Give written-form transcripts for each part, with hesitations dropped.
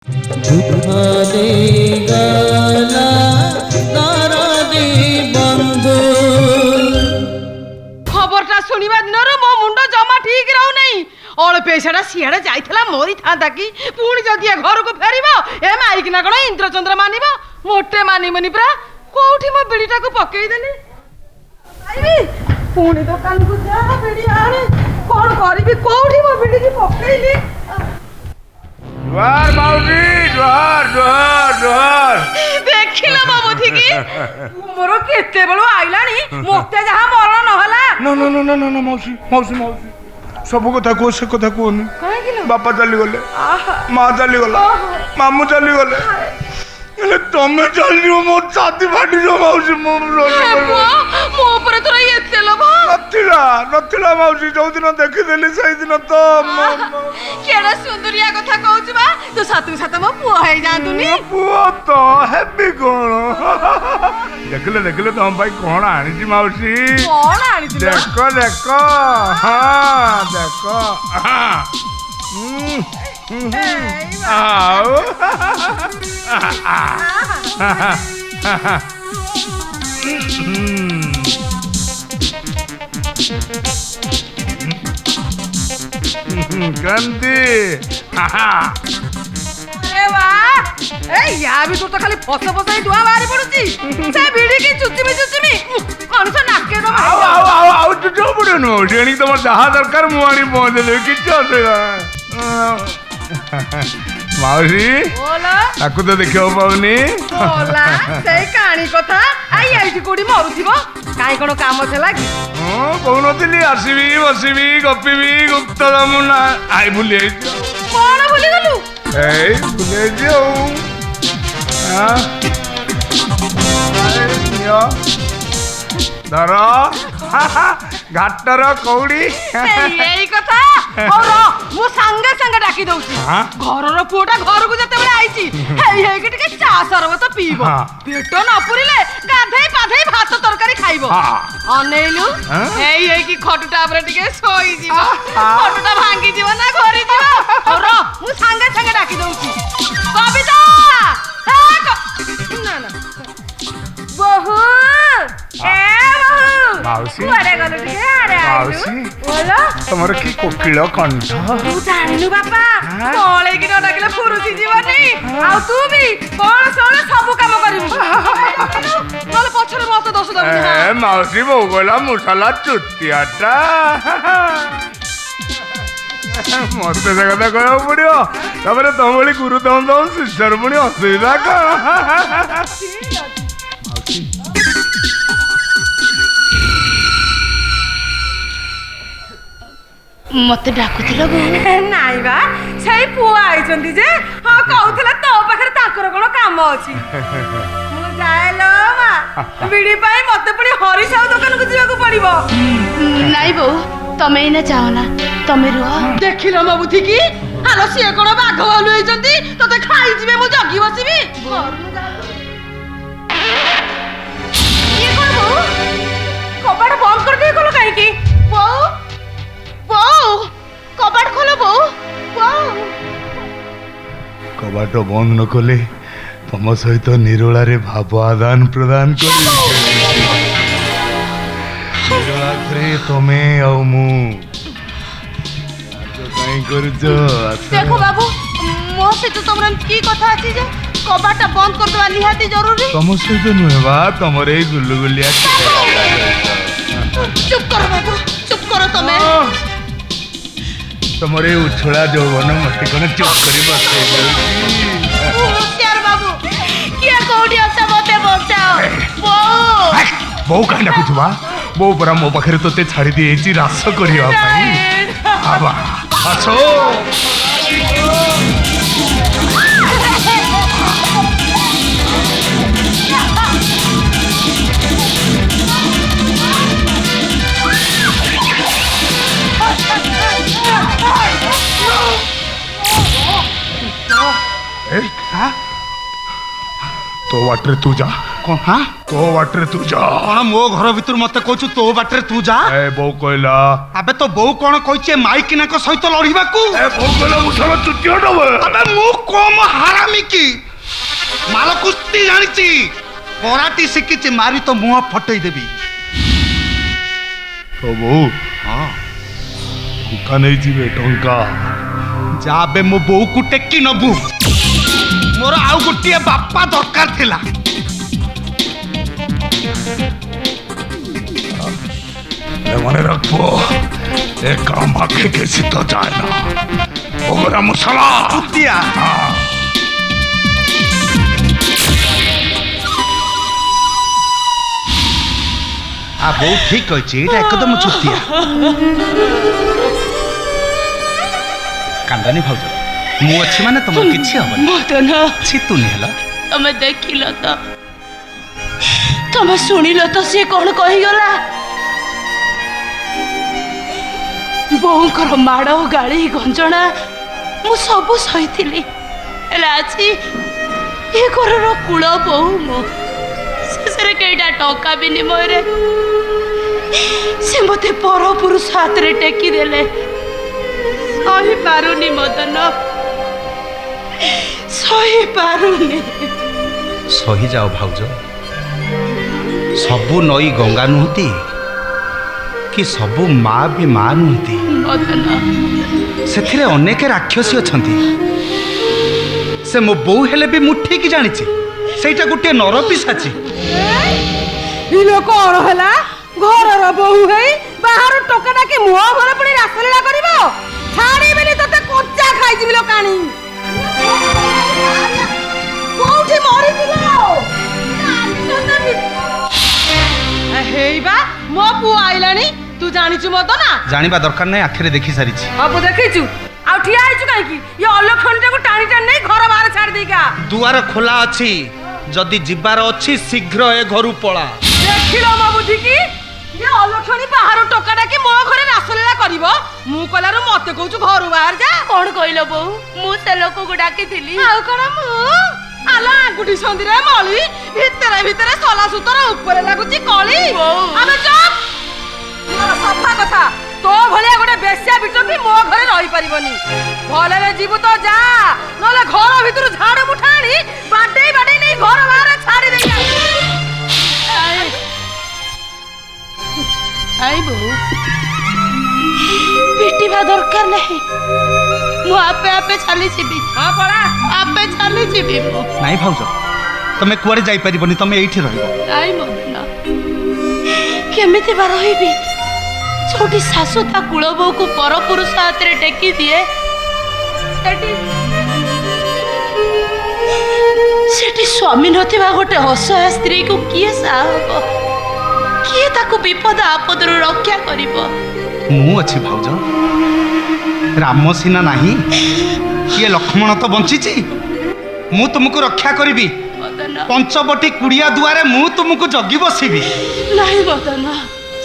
খবরটা শুনিবা দিনর মো মুন্ড জমা ঠিক রহু নাই। অল্পে সেটা সিয়াড়ে যাইছিলা মরি থান্তা কি পুଣି যদি এ ঘরକୁ ফেরিব এ মাইকিনা কোন ইন্দ্রচন্দ্র মানিব মোটে মানিবনি প্রা। কোউঠি মো বিড়িটাକୁ পকেই দেলি আইবি পুଣି দোকানକୁ যা বিড়ি আনে কোন করিবি কোউঠি মো বিড়িকি পকেইলি। জোহার মাউসি, জোহার জোহার জোহার। দেখিল বাবু ঠিকি মোর কেতে বেলু আইলানি মতে যাহা মরণ নহলা। না না না না না না মাউসি মাউসি মাউসি ସବୁ କଥା କୁହ, ସେ କଥା କୁହନି। ବାପା ଚାଲିଗଲେ, ମା ଚାଲିଗଲା, ମାମୁଁ ଚାଲିଗଲେ, ହେଲେ ତମେ ଚାଲିଯିବ ମୋ ଛାତି ଫାଟିଯିବ ମାଉସୀ। ମୋ ଉପରେ ତୋର ଏତେ ଲୋଭ ନଥିଲା ନଥିଲା ମାଉସୀ, ଯୋଉଦିନ ଦେଖିଦେଲି ସେଇଦିନ ତ କେଡେ ସୁନ୍ଦରିଆ କଥା କହୁଛୁ ବା। ତୁ ସତକୁ ସତ ମୋ ପୁଅ ହେଇଯାଆନ୍ତୁନି। ପୁଅ ତ ହେବି କଣ? ଦେଖିଲେ ଦେଖିଲେ ତମ ପାଇଁ କଣ ଆଣିଛି ମାଉସୀ। କଣ ଆଣିଛୁ? ଦେଖ ଦେଖ, ହଁ ଦେଖ। ଆଉ কান্তি ୟା ଭିତରୁ ତ ଖାଲି ଫସ ଫସ ହେଇ ଧୂଆଁ ବାହାରି ପଡୁଛି। ସେ ଭିଡିକି ଚୁଚିମି ଚୁଚିମି ମଣିଷ ନାକେ ଆଉ ଚୁଚୁ ପଡୁନୁ। ତେଣିକି ତମର ଯାହା ଦରକାର ମୁଁ ଆଣି ପହଞ୍ଚେଇଦେବି, କିଛି ଅସୁବିଧା ମାଉସୀ। ତାକୁ ତ ଦେଖିବାକୁ ପାଉନି। ସେଇ କାଣି କଥା ଆଇ ଏଇଠି କୋଉଠି ମରୁଥିବ। କାହିଁ କଣ କାମ ଥିଲା କି? ହଁ କହୁନଥିଲି ଆସିବି ବସିବି ଗପିବି ଗୁପ୍ତ ଯମୁନା। ଆଇ ଭୁଲି ଯାଇଛି। କଣ ଭୁଲିଗଲୁ? ଏଇ ଭୁଲି ଯାଇଛି ଆଉ। ଧର ଘାଟର କଉଡ଼ି। ଏଇ କଥା ମୁଁ ସାଙ୍ଗେ ସାଙ୍ଗେ ଡାକି ଦଉଛି। ଘରର ପୁଅଟା ଘରକୁ ଯେତେବେଳେ ଆଇଛି ହେଇ ହେଇକି ଟିକେ ଚା ସରବତ ପିଇବ। ପେଟ ନ ପୁରିଲେ ଗାଧେଇ ପାଧେଇ ଭାତ ତରକାରୀ ଖାଇବ। ଅନେଇଲୁ ହେଇ ହେଇକି ଖଟୁଟା ଉପରେ ଟିକେ ଶୋଇଯିବ। ଖଟୁଟା ଭାଙ୍ଗିଯିବ ନା ଘରିଯିବ। ମୁଁ ସାଙ୍ଗେ ସାଙ୍ଗେ ଡାକି ଦଉଛି। କବିତା ନା ନା ବହୁ ମାଉସୀ ମାଉସୀ ତମର କି କୋକିଳ କଣ୍ଠ। ତୁ ଜାଣିନୁ ବାପା କଳେଇକି ନ ଡାକିଲେ ଫୁରୁଛି ଯିବନି। ଆଉ ତୁ ବି କଣ ଶୋଣ ସବୁ କାମ କରିବୁ। ନହେଲେ ପଛରେ ମତେ ଦୋଷ ଦବୁ। ମାଉସୀ ବୋଉ କହିଲା ମୁସଲା ଚୁତିଆଟା। ମତେ ସେ କଥା କହିବାକୁ ପଡିବ। ତାପରେ ତମ ଭଳି ଗୁରୁ ଦମ ଦମ ଶିଷ୍ୟର ପୁଣି ଅସୁବିଧା କଣ? ମତେ ଡାକୁଥିଲ ନାଇଁ ବା ସେଇ ପୁଅ ଆଇଛନ୍ତି ଯେ ହଁ କହୁଥିଲା ତୋ ପାଖରେ ତାଙ୍କର କଣ କାମ ଅଛି। ମୁଁ ଯାଏ ଲୋ ମା ବିଡି ପାଇଁ ମତେ ପୁଣି ହରିସାଉ ଦୋକାନକୁ ଯିବାକୁ ପଡିବ। ନାଇଁ ବୋଉ ତମେ ଏଇନା ଯାଅ ନା, ତମେ ରୁହ। ଦେଖିଲ ମୋ ବୁଦ୍ଧି କି? ଆଲୋ ସିଏ କଣ ବାଘ ଭାଲୁ ହେଇଛନ୍ତି ତତେ ଖାଇଯିବେ ମୁଁ ଜଗି ବସିବି। ଇଏ କଣ ବୋଉ କବାଟ ବନ୍ଦ କରିଦେଇ ଗଲ କାହିଁକି? ବୋଉ ବୋଉ କବାଟ ଖୋଲ ବୋଉ। ବୋଉ କବାଟ ବନ୍ଦ ନ କଲେ ତମ ସହିତ ନିରୋଳାରେ ଭାବ ଆଦାନ ପ୍ରଦାନ କରିବି। ନିରୋଳା ଘରେ ତମେ ଆଉ ମୁଁ କାହିଁ କରୁଛ? ଦେଖ ବାବୁ ମୋ ସହିତ ତମର କି କଥା ଅଛି ଯେ କବାଟଟା ବନ୍ଦ କରିଦେବା ନିହାତି ଜରୁରୀ। ତମ ସହିତ ନୁହେଁ ବା ତମର ଏଇ ଗୁଲୁଗୁଲିଆ। ଚୁପ କର ବାବୁ ଚୁପ କର ତମେ। ତମର ଏଇ ଉଛଳା ଯୌବନ ମତେ କଣ ଚୁପ କରି ବସେଇ ଦଉଛି? ବାବୁ କିଏ କୋଉଠି ଅଛ ମତେ ବଞ୍ଚାଅ। ବୋଉ କାହିଁ ଡାକୁଛୁ ବା? ବୋଉ ପରା ମୋ ପାଖରେ ତତେ ଛାଡି ଦେଇଛି ରାସ କରିବା ପାଇଁ। ଆସ तो वाटरे तू जा। हाँ तो बाटरे तू जा कौन मो घर भीतर मत कहू तो बाटरे तू जा ए बो कहला अबे तो बो कौन कही माइकिना सहित लड़वा ए बो कहला मुसला चुटी हटबे अबे मु कम हारामी की माल कुस्ती जानी कराटी शिखी मारी तो मुह फटई देवी तो बो हाँ टंका नहीं जीवे टंका जाबे मो बो को टेकी नबू मोर आउ गोटे बापा दरकार थिला मने रखो ए काम आगे कैसे तो जाए ना ओगरा मुसला कुतिया आ बो ठीक कहछि एटा एकदम चुतिया कांदानी भाउज मु अछि माने तुम किछि हबन मदन छितुनी हला तमे देखिल तो तमे सुनिल तो से कौन कहीगला बोकर माड़ गाड़ी गंजना मु सब सही आज ये घर कूल बोहू मो शेषे कईटा टंका विनिमय रे से मते पर पुरुष हाथ रे टेकी देले सही पारुनी मदन सही पारुनी सही जाओ भाउज सबु नई गंगा नुहति कि सबु माँ भी माँ नुहति मदन से अनेक राक्षसी अछंती से मो बो हेले भी मु ठीक जानिछि सेटा गुटे नर पिसाची इलो कौन हला घरर बहु है बाहर टोकाटा कि मुह घर पुणी रासलीला करिवो छाड़ी बेली तते कोच्चा खाइ जिबिलो कानी कोठी मरितिलो हेइबा मो पु आइलानी तू जानिचु मत ना जानिबा दरकार नै आखिरे देखि सारिछि अब देखिचु आ ठिया आइचु काई की ये अलखंडे को टाणी टाणी नहीं घर बाहर छाड़ देगा दुआर खोला अछि जदि जिबार अछि शीघ्र ए घरु पळा देखिलो मो बुद्धि की ये अलखणी बाहर टोकाटा कि मो घरे रासलीला करिवो मु कलारु मते कहूचु घर बाहर जा कौन कहलो बो मु से लोक को डाकी थिली आउ कोन मु आला आंगुठी संदिरे मळी भितरे भितरे सला सुतर ऊपर लागुची कळी आमे चुप मोर सफा कथा तो भलिया गोटे बेस्या बिटोपी मो घरे रही परिबनी भले जीवु तो जा नले घर भितर झाड़ू मुठाणी बाडे बाडे नै घर बाहर छाड़ी दे आई बो पिटिबा दरकार नहीं मु आपे आपे चली जीबी हां पड़ा आपे चली जीबी मु नाइ भाउज तमे कुआडे जाई परिबनी तमे एठी रहइबो आई मदन केमिति बा रहिबी छोटी सासू ता कुल बहू को पर पुरुष हाथ रे टेकी दिए सेठी स्वामी नथिबा गोटे असहाय स्त्री को किए साहब किए ताको विपद आपद रु रक्षा करिवो मु अछि भाउज राम सीना नाही किए लक्ष्मण तो बंचिछि मु तुमको रक्षा करिबी मदन पंचवटी कुड़िया दुआरे मु तुमको जगी बसिबी नहीं मदन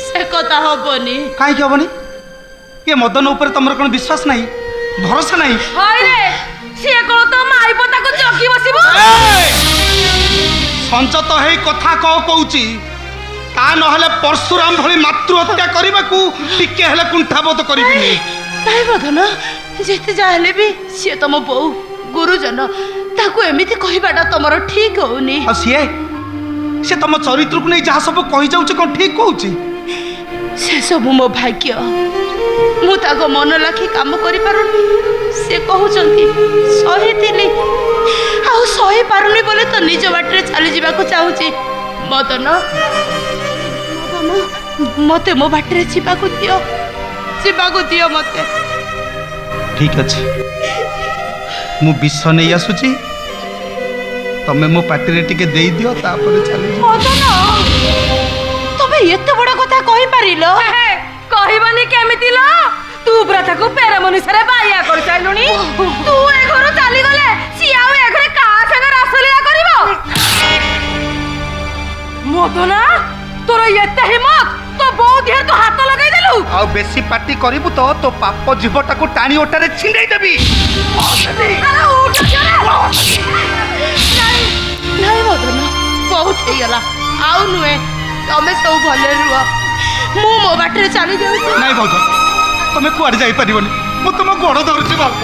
से कथा हबनी काहे के हबनी ये मदन ऊपर तमर कोन विश्वास नाही भरोसा नाही हाय रे से कोन तो माई पता को जगी बसिबो संचत हेई कथा कहूची ता नहले परशुराम भली मातृ हत्या करबाकू टिके हेले कुंठाबोध करिबिनी नहीं मदन जेते जाहले भी से तम बहू गुरुजन ताकू एमिति कहिबाटा तमरो ठीक होउनी आ से तम चरित्र को नहीं जहा सब कहि जाउछ कोन ठीक कहूची से सब मो भाग्य मु ताको मन लाखी काम करि पारुनी से कहउचंती सही थिली आ सही पारुनी बोले तो निज बाटरे चली जीवा को चाहूची मदन मते मो बाटरे जीवा को दियो मते ठीक अछि मु विष नहीं आसुची तमे मो पार्टी रे टिके देई दियो तापर चली मदन तबे एते बड़ा कथा कहि पारिलो कहबनी केमिति लो तू ब्रथा को पेरा मनुष्य रे बाया कर चाइलुनी तू ए घर चली गले सियाओ ए घरे का संग रासलीला करिवो मदना तोर एते हिम्मत तो बहु देह तो हाथ लगाई देलु आ बेसी पार्टी करिबु तो पाप जीवटा को टाणी ओटारे छिंडै देबी अरे उठ चले नहीं मदन बहुत हे गला आउ नुहे तमे सब भले रुह मु मो बाटरे चली जाऊँ ନାଇଁ ଭାଉଜ ତମେ କୁଆଡ଼େ ଯାଇପାରିବନି ମୁଁ ତୁମ ଗୋଡ଼ ଧରୁଛି ଭାଉଜ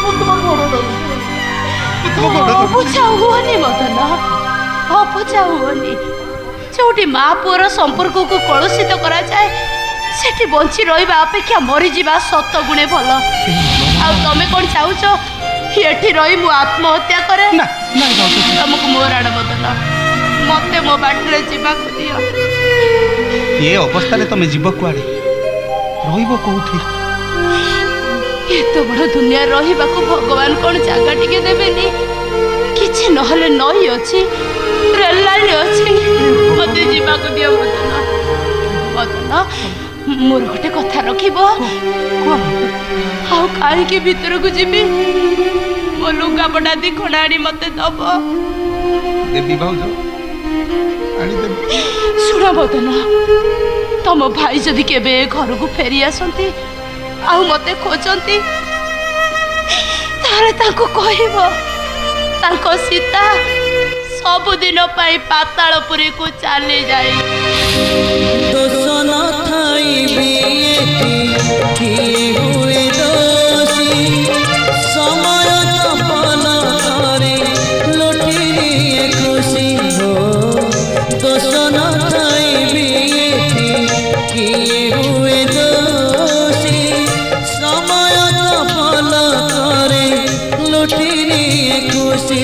ମୁଁ ତୁମ ଗୋଡ଼ ଧରୁଛି ମୁଁ ତୁମ ଗୋଡ଼ ଧରୁଛି ଅବୁଝା ହୁଅନି ମଦନ ଅବୁଝା ହୁଅନି ଯୋଉଠି ମା ପୁଅର ସମ୍ପର୍କକୁ କଳୁଷିତ କରାଯାଏ ସେଠି ବଞ୍ଚି ରହିବା ଅପେକ୍ଷା ମରିଯିବା ସତ ଗୁଣେ ଭଲ ଆଉ ତମେ କ'ଣ ଚାହୁଁଛ ଏଠି ରହି ମୁଁ ଆତ୍ମହତ୍ୟା କରେ ନା ନାଇଁ ଭାଉଜ ତମକୁ ମୋର ଆଡ଼ ମଦନ ମତେ ମୋ ବାଟରେ ଯିବାକୁ ଦିଅ ଏ ଅବସ୍ଥାରେ ତମେ ଯିବ କୁଆଡ଼େ ରହିବ କୋଉଠି ଏତେ ବଡ଼ ଦୁନିଆ ରହିବାକୁ ଭଗବାନ କ'ଣ ଜାଗା ଟିକେ ଦେବେନି କିଛି ନହେଲେ ନଈ ଅଛି ରେଳ ଲାଇନ ଅଛି ମତେ ଯିବାକୁ ଦିଅ ମଦନ ମଦନ ମୋର ଗୋଟେ କଥା ରଖିବ ଆଉ କାହିଁକି ଭିତରକୁ ଯିବି ମୋ ଲୁଗାପଟା ଦି ଖଣ୍ଡ ଆଣି ମତେ ଦବ ଦେବି ଭାଉଜ ଆଣିଦେବି ଶୁଣ ମଦନ ତମ ଭାଇ ଯଦି କେବେ ଘରକୁ ଫେରି ଆସନ୍ତି ଆଉ ମତେ ଖୋଜନ୍ତି ତାହେଲେ ତାଙ୍କୁ କହିବ ତାଙ୍କ ସୀତା ସବୁଦିନ ପାଇଁ ପାତାଳପୁରୀକୁ ଚାଲି ଯାଇ ଦୋଷ ନଥାଇବି କିଏ ହୁଏ ଦୋଷୀ ସମୟ ଚପଲ କରେ ଲୁଟି ନିଏ ଖୁସି ହୋ ଦୋଷ ନଥାଇବି କିଏ ହୁଏ ଦୋଷୀ ସମୟ ଚପଲ କରେ ଲୁଟି ନିଏ ଖୁସି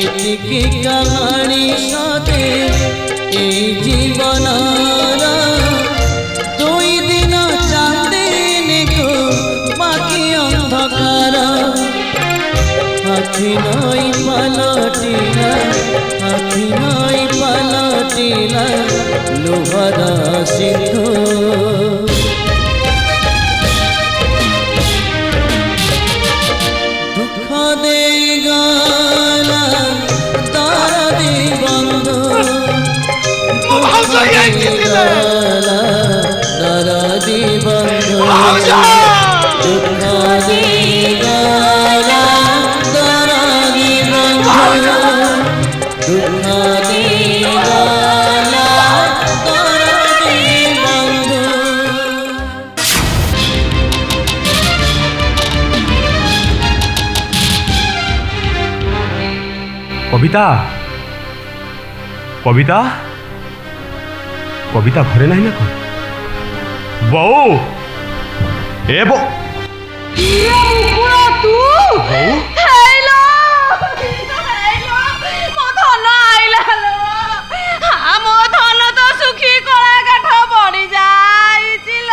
ଏତିକି କାହାଣୀ ସତେ এই জীবনর দুই দিন চাঁদিনীকু বাকি অন্ধকার আখি নই পালটিলা আখি নই পালটিলা লোহর সিন্ধু দুঃখ দেই গলা দরদি বন্ধু দরদি বন্ধু দুঃখ দিগলা দরদি বন্ধু দুঃখ দিগলা দরদি বন্ধু কবিতা কবিতা কবিতা ঘরে নাই না কোন বউ এ বউ তু হেলো হেলো মো ধন আইলা লো মো ধন তো সুখী কলা কাঠ পড়ি যাইছিল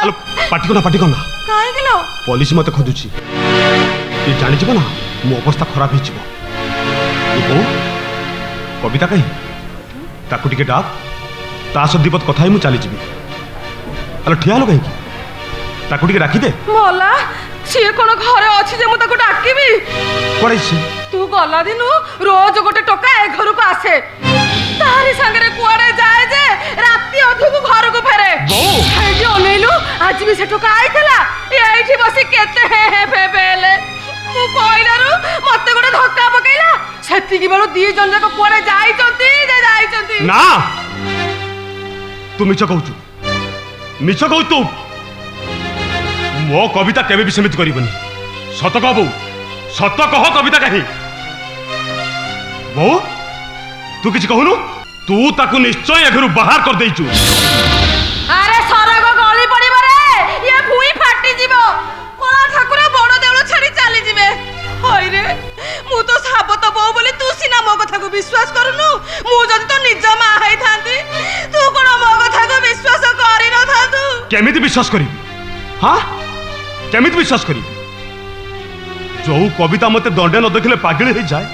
আলো পাটি কোনা কাই গেলো পুলিশ মতে খোঁজুছি তুই জানিଯିବ না ମୋ ଅବସ୍ଥା ଖରାପ ହେଇଯିବ ଏ ବୋଉ କବିତା କାହିଁ ତାକୁ ଟିକେ ଡାକ ତା ସହ ଦିପଦ କଥା ହେଇ ମୁଁ ଚାଲିଯିବି ଆଲୋ ଠିଆ ହେଲ କାହିଁକି ତାକୁ ଟିକେ ଡାକିଦେ ମଲା ସିଏ କ'ଣ ଘରେ ଅଛି ଯେ ମୁଁ ତାକୁ ଡାକିବି କୁଆଡ଼େ ଯାଇଛି ତୁ ଗଲା ଦିନୁ ରୋଜ ଗୋଟେ ଟୋକା ଏ ଘରକୁ ଆସେ ତାରି ସାଙ୍ଗରେ କୁଆଡ଼େ ଯାଏ ଯେ ରାତି ଅଧକୁ ଘରକୁ ଫେରେ ଏଇଠି ଅନେଇଲୁ ଆଜି ବି ସେ ଟୋକା ଆଇଥିଲା ଏଇଠି ବସି କେତେ ହେଲେ ମୁଁ କହିଲାରୁ ମତେ ଗୋଟେ ଧକ୍କା ପକେଇଲା ସେତିକି ବେଳୁ ଦି ଜଣ ଯାକ କୁଆଡ଼େ ଯାଇଛନ୍ତି ନା ତୁ ମିଛ କହୁଛୁ ତୁ ମୋ କବିତା କେବେ ବି ସେମିତି କରିବନି ସତ କହ ବୋଉ ସତ କହ କବିତା କାହିଁ ବୋଉ ତୁ କିଛି କହୁନୁ ତୁ ତାକୁ ନିଶ୍ଚୟ ଏ ଘରୁ ବାହାର କରିଦେଇଛୁ ଆରେ ସରଗ ଗଳି ପଡ଼ିବ ରେ ଇଏ ଭୁଇଁ ଫାଟିଯିବ କଳା ଠାକୁର ବଡ଼ ଦେଉଳ ଛାଡ଼ି ଚାଲିଯିବେ ହଇରେ ମୁଁ ତ ସାବତ ବୋଉ ବୋଲି ତୁ ସିନା ମୋ କଥାକୁ ବିଶ୍ୱାସ କରୁନୁ ମୁଁ ଯଦି ତ ନିଜ ମା ହେଇଥାନ୍ତି ତୁ କ'ଣ ମୋ କଥାକୁ ବିଶ୍ୱାସ କରିନଥାନ୍ତୁ କେମିତି ବିଶ୍ୱାସ କରିବି ହଁ କେମିତି ବିଶ୍ୱାସ କରିବି ଯୋଉ କବିତା ମତେ ଦଣ୍ଡେ ନ ଦେଖିଲେ ପାଗଳି ହେଇଯାଏ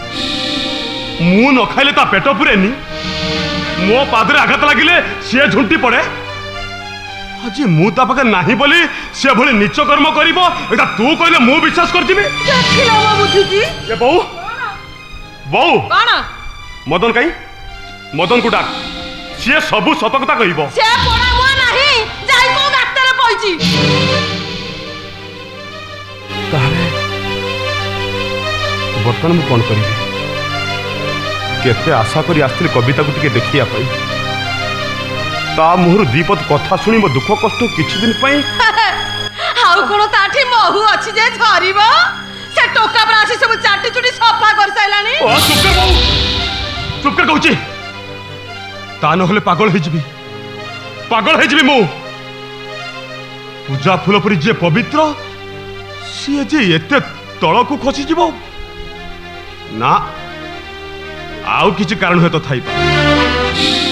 ମୁଁ ନ ଖାଇଲେ ତା ପେଟ ପୁରେନି ମୋ ପାଦରେ ଆଘାତ ଲାଗିଲେ ସିଏ ଝୁଣ୍ଟି ପଡ଼େ ଆଜି ମୁଁ ତା ପାଖରେ ନାହିଁ ବୋଲି ସେ ଭଳି ନିଚ କର୍ମ କରିବ ଏଟା ତୁ କହିଲେ ମୁଁ ବିଶ୍ୱାସ କରିଯିବି ଦେଖିଲ ମୋ ବୁଝିଛି ଏ ବୋଉ ବୋଉ କ'ଣ ମଦନ କାହିଁ ମଦନକୁ ଡାକ ସିଏ ସବୁ ସତ କଥା କହିବ ସେ ପୋଡ଼ା ମୁଆ ନାହିଁ ଯାଇ କୋଉ ଗାତରେ ପଇଛି ତାହେଲେ ବର୍ତ୍ତମାନ ମୁଁ କ'ଣ କରିବି केते आशा करी आसଥିଲି कविता को टिके देखिया पाई ता मुहर दीपत कथा सुनी मो दुख कष्ट किछि दिन पई ଆଉ କଣ ତାଠି ମହୁ ଅଛି ଯେ ଝରିବ ସେ ଟୋକା ପରା ଆସି ସବୁ ଚାଟି ଚୁଟି ସଫା କରି ସାଇଲାଣି ओ चुप कर कहूची ता न होले पागल हे जिबी मु पूजा फूल परी जे पवित्र सी जे एते तळकु खसी जिवो ना आउ किछि कारण हे तो थाई पा